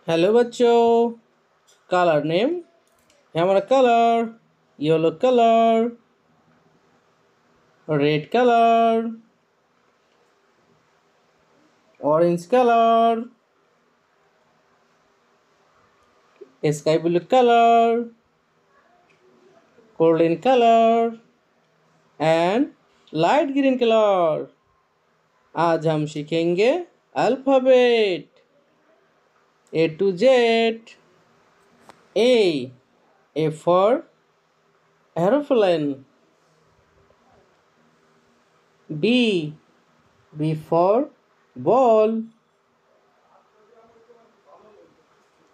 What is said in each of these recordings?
Hello बच्चों, color name है हमारा color, yellow color, red color, orange color, sky blue color, golden color and light green color। आज हम सीखेंगे alphabet A to Z। A for aeroplane। B for ball।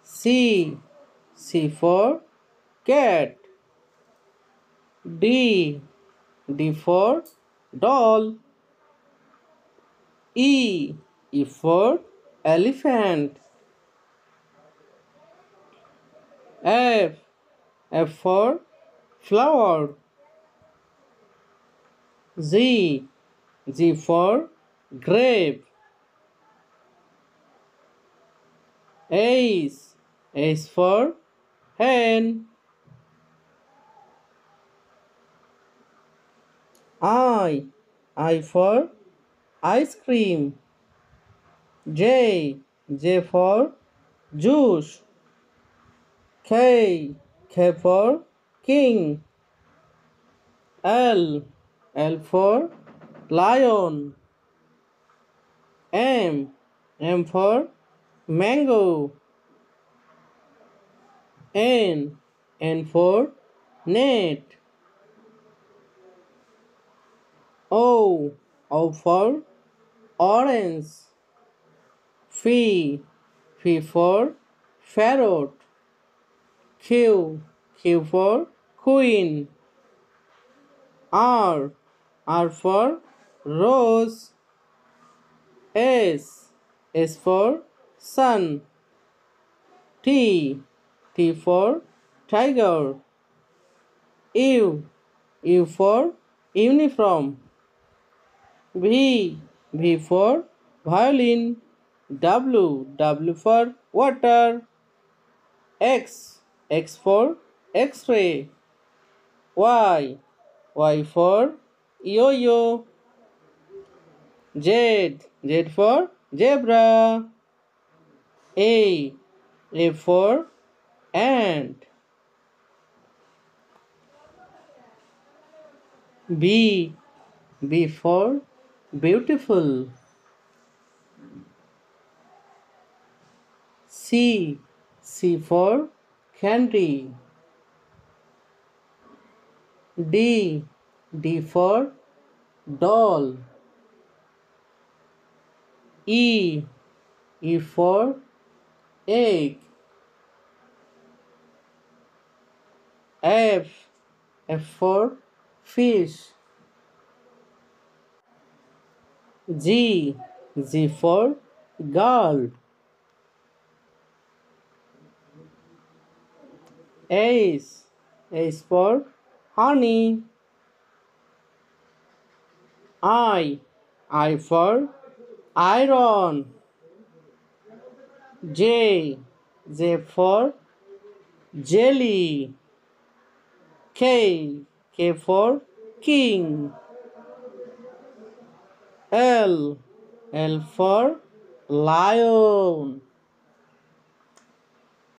C for cat। D for doll। E for elephant। F for flower। G for grape। H for hen। I for ice cream। J for juice। K for king। L for lion। M for mango। N for net। O for orange। P for parrot। Q for queen। R for rose। S for sun। T for tiger। U for uniform। V for violin। W for water। X for X-ray। Y for yo-yo। Z for zebra। A for ant। B for beautiful। C for candy। D for doll। E for egg। F for fish। G for girl। H for honey। I for iron। J for jelly। K for king। L for lion।